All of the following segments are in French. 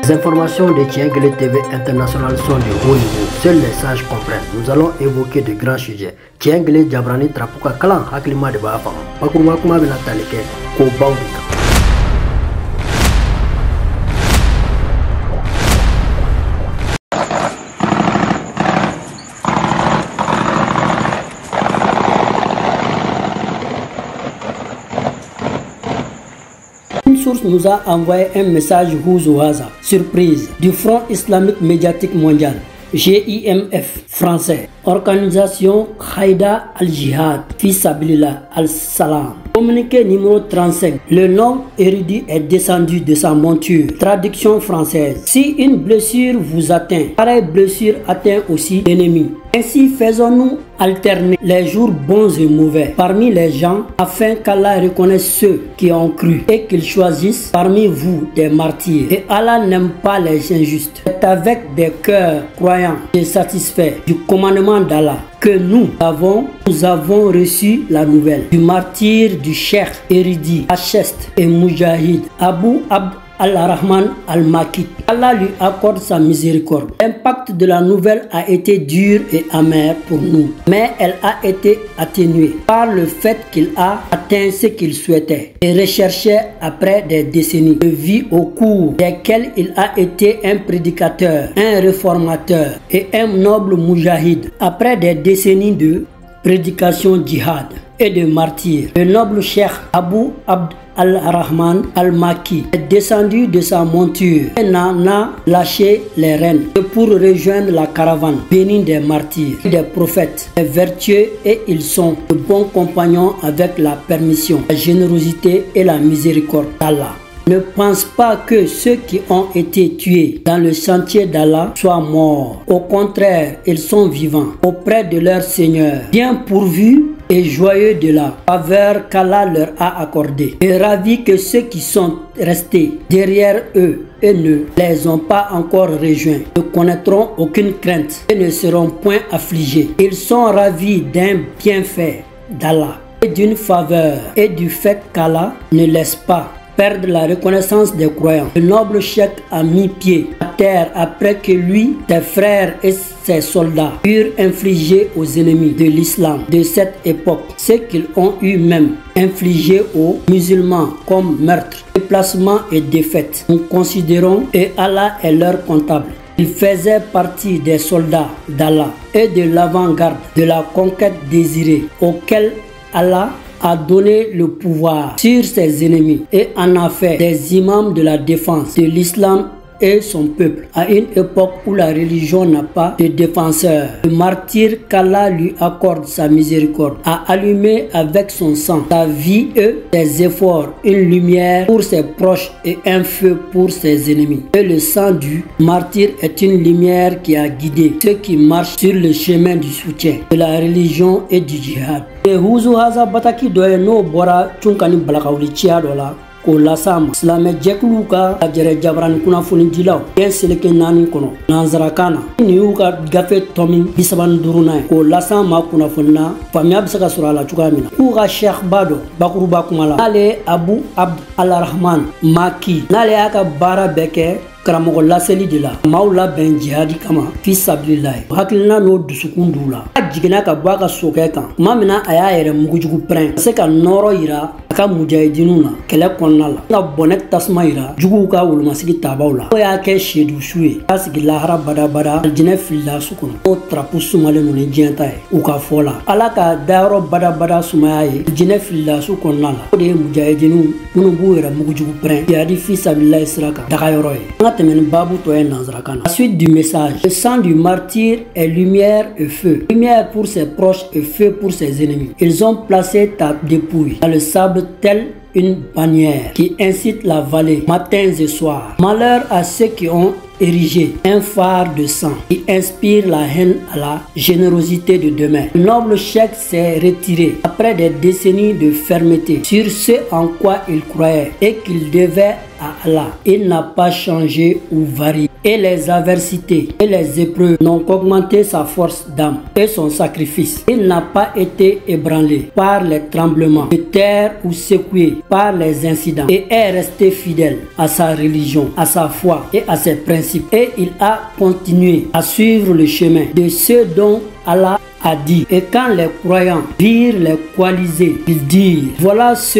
Les informations de Tienguele TV International sont de haut niveau. Seuls les sages comprennent. Nous allons évoquer de grands sujets. Tienguele Jabrani Trapuka Kalan Haklima de Bafam. Pakuruma Kuma Benataleke Ko Baudika. Une source nous a envoyé un message Houzo-Haza, surprise, du Front Islamique Médiatique Mondial, GIMF français, organisation Khaïda al-Jihad, Fi Sabilillah al-Salam. Communiqué numéro 35. Le nom érudit est descendu de sa monture. Traduction française. Si une blessure vous atteint, pareille blessure atteint aussi l'ennemi. Ainsi faisons-nous alterner les jours bons et mauvais parmi les gens afin qu'Allah reconnaisse ceux qui ont cru et qu'il choisisse parmi vous des martyrs. Et Allah n'aime pas les injustes. C'est avec des cœurs croyants et satisfaits du commandement d'Allah que nous avons reçu la nouvelle du martyr du cheikh érudit, Achest et Moujahid Abu Abd al-Rahman al-Makki. Allah lui accorde sa miséricorde. L'impact de la nouvelle a été dur et amer pour nous, mais elle a été atténuée par le fait qu'il a atteint ce qu'il souhaitait et recherchait après des décennies de vie au cours desquelles il a été un prédicateur, un réformateur et un noble moujahid. Après des décennies de prédication djihad et de martyrs, le noble cheikh Abu Abd al-Rahman al-Makki est descendu de sa monture et n'en a lâché les rênes que pour rejoindre la caravane bénie des martyrs et des prophètes, des vertueux, et ils sont de bons compagnons avec la permission, la générosité et la miséricorde d'Allah. Ne pense pas que ceux qui ont été tués dans le sentier d'Allah soient morts. Au contraire, ils sont vivants auprès de leur Seigneur, bien pourvus et joyeux de la faveur qu'Allah leur a accordée, et ravis que ceux qui sont restés derrière eux et ne les ont pas encore rejoints ne connaîtront aucune crainte et ne seront point affligés. Ils sont ravis d'un bienfait d'Allah et d'une faveur et du fait qu'Allah ne laisse pas perdre la reconnaissance des croyants. Le noble cheikh a mis pied à terre après que lui, ses frères et ses soldats eurent infligé aux ennemis de l'islam de cette époque ce qu'ils ont eu même infligé aux musulmans comme meurtre, déplacement et défaite. Nous considérons et Allah est leur comptable. Il faisait partie des soldats d'Allah et de l'avant-garde de la conquête désirée auquel Allah a donné le pouvoir sur ses ennemis et en a fait des imams de la défense de l'islam et son peuple à une époque où la religion n'a pas de défenseur. Le martyr qu'Allah lui accorde sa miséricorde a allumé avec son sang, sa vie et ses efforts une lumière pour ses proches et un feu pour ses ennemis. Et le sang du martyr est une lumière qui a guidé ceux qui marchent sur le chemin du soutien de la religion et du djihad. Et Houzo-Haza bataki doye no bora chunkani balakawli chia dola ko lasama Islamé jeklu ka ajere Jabrani kunnafoni dilaw den seleke nani kono nanzarakana ni yu ka gafe tomi bisaban duruna ko lasama kunnafoni na famiya bi se ka sɔrɔ a la cogoya min na k'u ka cheikh bado bakuruba kuma la n'ale Abu Abd al-Rahman Makki n'ale y'a ka baara bɛɛ kɛ karamɔgɔ laseli de la maaw labɛn jihadi kama fi sabilillahi hakilina n'o dusukun d'u la a jiginna ka bɔ a ka sokɛ kan tuma min na a y'a yɛrɛ mugujugu pɛrɛn ka se ka nɔrɔ yira a ka mujahidiniw na kɛlɛ kɔnɔna la ka bɔnɛ tasuma yira juguw ka wolomasigi taabaw la o y'a kɛ seedu su ye k'a sigi lahara badabada alijinɛ filila su kɔnɔ o tarapu sumalen no ni diɲɛ ta ye u ka fɔ la ala ka dayɔrɔ badabada sumaya ye alijinɛ filila su kɔnɔna la o de ye mujahidiniw minnu b'u yɛrɛ mugujugu pɛrɛn jihadi fi sabilillahi sira kan dagayɔrɔ ye. La suite du message. Le sang du martyr est lumière et feu. Lumière pour ses proches et feu pour ses ennemis. Ils ont placé ta dépouille dans le sable tel une bannière qui incite la vallée matins et soirs. Malheur à ceux qui ont érigé, un phare de sang qui inspire la haine à la générosité de demain. Le noble cheikh s'est retiré après des décennies de fermeté sur ce en quoi il croyait et qu'il devait à Allah. Il n'a pas changé ou varié. Et les adversités et les épreuves n'ont qu'augmenté sa force d'âme et son sacrifice. Il n'a pas été ébranlé par les tremblements de terre ou secoué par les incidents et est resté fidèle à sa religion, à sa foi et à ses principes. Et il a continué à suivre le chemin de ceux dont Allah a dit. Et quand les croyants virent les coalisés, ils dirent: voilà ce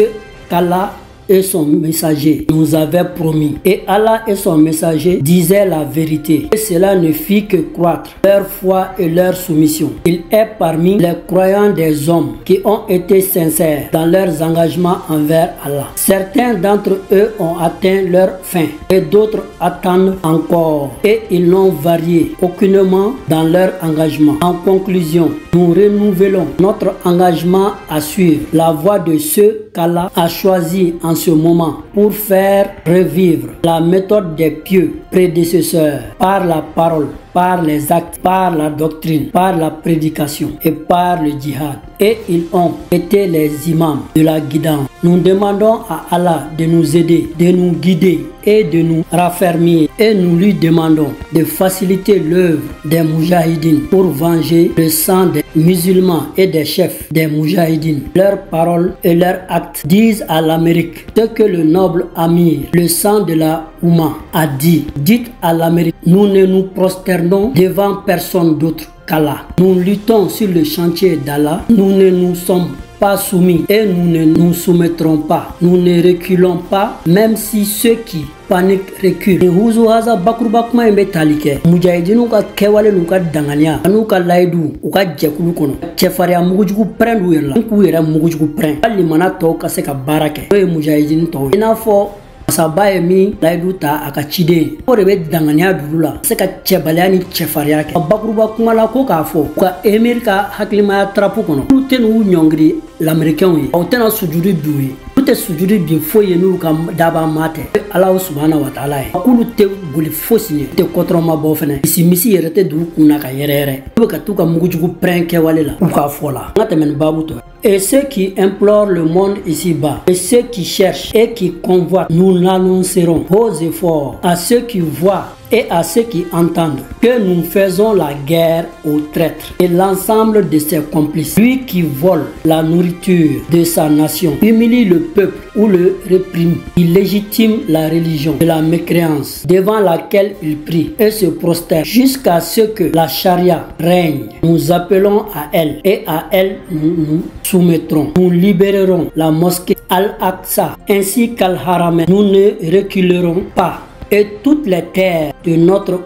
qu'Allah et son messager nous avait promis. Et Allah et son messager disaient la vérité. Et cela ne fit que croître leur foi et leur soumission. Il est parmi les croyants des hommes qui ont été sincères dans leurs engagements envers Allah. Certains d'entre eux ont atteint leur fin et d'autres attendent encore. Et ils n'ont varié aucunement dans leur engagement. En conclusion, nous renouvelons notre engagement à suivre la voie de ceux qu'Allah a choisis en ce moment pour faire revivre la méthode des pieux prédécesseurs par la parole, par les actes, par la doctrine, par la prédication et par le djihad. Et ils ont été les imams de la guidance. Nous demandons à Allah de nous aider, de nous guider et de nous raffermir. Et nous lui demandons de faciliter l'œuvre des moujahidines pour venger le sang des musulmans et des chefs des moujahidines. Leurs paroles et leurs actes disent à l'Amérique ce que le noble Amir, le sang de la Oumma, a dit. Dites à l'Amérique: nous ne nous prosternons devant personne d'autre qu'Allah. Nous luttons sur le chantier d'Allah. Nous ne nous sommes pas soumis et nous ne nous soumettrons pas. Nous ne reculons pas, même si ceux qui paniquent reculent. Huzu haza bakuruba kuma in bɛ tali kɛ mujahidinu ka kɛwale n'u ka danganiya an'u ka layidu u ka jɛkulu kɔnɔ cɛfariya mugujugu pɛrɛn d'u yɛrɛ la k'u yɛrɛ mugujugu pɛrɛn hali limana tɔw ka se ka baara kɛ n'o ye mujahidinu tɔw ye i n'a fɔ masaba ye min layidu ta a ka ciden o de bɛ danganiya dugu la se ka cɛbaliya ni cɛfariya kɛ bakuruba kuma la ko k'a fɔ u ka emir ka hakilimaya tarapu kɔnɔ olu tɛ n'u ɲɔngiri lamɛrikɛnw ye aw tɛna sujudi bi u ye olu tɛ sujudi bin foyi ye n'u ka daba ma tɛ Ala subhanahu wa ta'ala ye k'olu tɛ boli fosi ye tɛ kɔtɔrɔma bɔ fɛnɛ misi yɛrɛ tɛ dugu kun na ka yɛrɛyɛrɛ u bɛ ka t'u ka mugujugu pɛrɛn kɛwale la u k'a fɔ la an ka tɛmɛ ni babu tɔ et ceux qui implorent le monde ici-bas et ceux qui cherchent et qui convoitent, nous l'annoncerons aux efforts à ceux qui voient et à ceux qui entendent que nous faisons la guerre aux traîtres et l'ensemble de ses complices. Lui qui vole la nourriture de sa nation, humilie le peuple ou le réprime, il légitime la religion de la mécréance devant laquelle il prie et se prosterne jusqu'à ce que la charia règne. Nous appelons à elle et à elle nous nous soumettrons. Nous libérerons la mosquée Al-Aqsa ainsi qu'Al-Haramen. Nous ne reculerons pas. Et toutes les terres de notre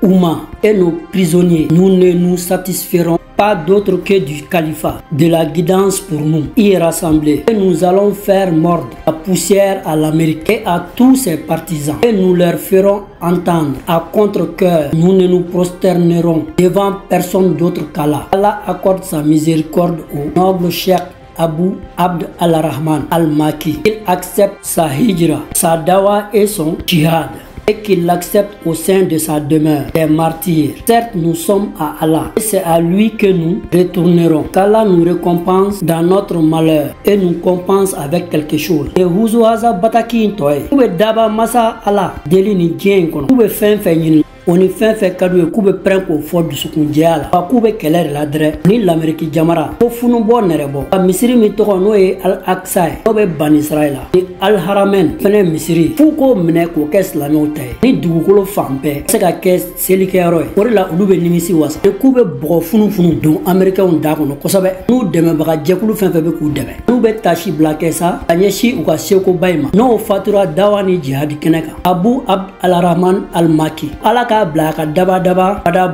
Oumma et nos prisonniers, nous ne nous satisferons pas d'autre que du califat, de la guidance pour nous, y rassembler. Et nous allons faire mordre la poussière à l'Amérique et à tous ses partisans. Et nous leur ferons entendre à contre-cœur, nous ne nous prosternerons devant personne d'autre qu'Allah. Allah accorde sa miséricorde au noble cheikh Abu Abd al-Rahman al-Maki. Il accepte sa hijra, sa dawa et son djihad, et qu'il l'accepte au sein de sa demeure des martyrs. Certes, nous sommes à Allah et c'est à lui que nous retournerons. Qu'Allah nous récompense dans notre malheur et nous compense avec quelque chose. Et huzu haza bataki intoye. Kube daba masa Allah deli ni dien kono. Kube fen on est fin fait cadeau k'u bɛ pɛrɛn k'o fɔ dusukunjɛya la wa k'u bɛ kɛlɛ de la dɛrɛ ni l'Amérique jamana ko funubɔ nɛrɛ bɔ ka misiri min tɔgɔ n'o ye Al-Aqsa ye n'o bɛ Bani Israël la ni Al-Haramen fɛnɛ ye misiri f'u k'o minɛ k'o kɛ silamɛw ta ye ni dugukolo fan bɛɛ se ka kɛ selikɛyɔrɔ ye o de la olu bɛ nimisi wasa et k'u bɛ bɔgɔ funufunu don Américains da kɔnɔ kosɛbɛ n'u dɛmɛbaga jɛkulu fɛn fɛn bɛ k'u dɛmɛ n'u bɛ tasi bila kɛ sa ka ɲɛsin u ka sekoba in ma n'o fatura dawa ni jihadi kɛnɛ kan Abu Abd al-Rahman al-Maki Ala k'a bila ka daba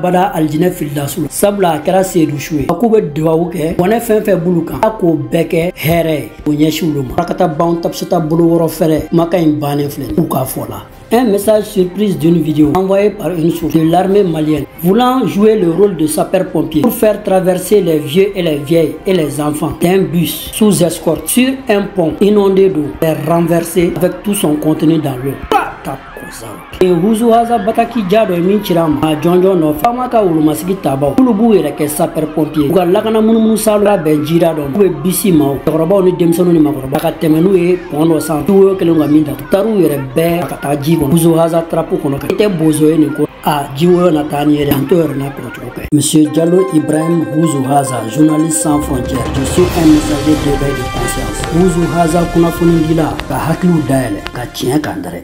bada aljinɛ filidasu la sabula a kɛra seedu su ye a k'u bɛ duwawu kɛ bɔnɛ fɛn fɛn bulu kan a k'o bɛɛ kɛ hɛrɛ ye o ɲɛsin olu ma arakata banw tabisata bolo wɔrɔ fɛrɛ kumakan in bannen filɛ u k'a fɔ la. Un message surprise d'une vidéo envoyée par une source de l'armée malienne voulant jouer le rôle de sapeur-pompier pour faire traverser les vieux et les vieilles et les enfants d'un bus sous escorte sur un pont inondé d'eau et renversé avec tout son contenu dans l'eau. attaque aux armes. Huzu Haza bataki jado min chirama a jonjo no fama ka wulumasigi tabaw kulu b'u yɛrɛ kɛ sapeur pompier u ka lakana munumunu salula bɛn jira dɔ u bɛ bisi ma cɛkɔrɔbaw ni denmisɛnninw ni makɔrɔba ka tɛmɛ n'u ye pɔn dɔ san tuwo kelen ka min datugu taru yɛrɛ bɛɛ ka taa ji kɔnɔ Huzu Haza trapu kɔnɔ ka tɛ bozo ye nin ko ji woyo na taa ni yɛrɛ an to yɛrɛ n'a kɔrɔcogo kɛ. Monsieur Diallo Ibrahim Huzu Haza, journaliste sans frontières, je suis un messager d'éveil de conscience. Huzu Haza kunnafonidila ka hakiliw dayɛlɛ ka tiɲɛ kan dɛrɛ.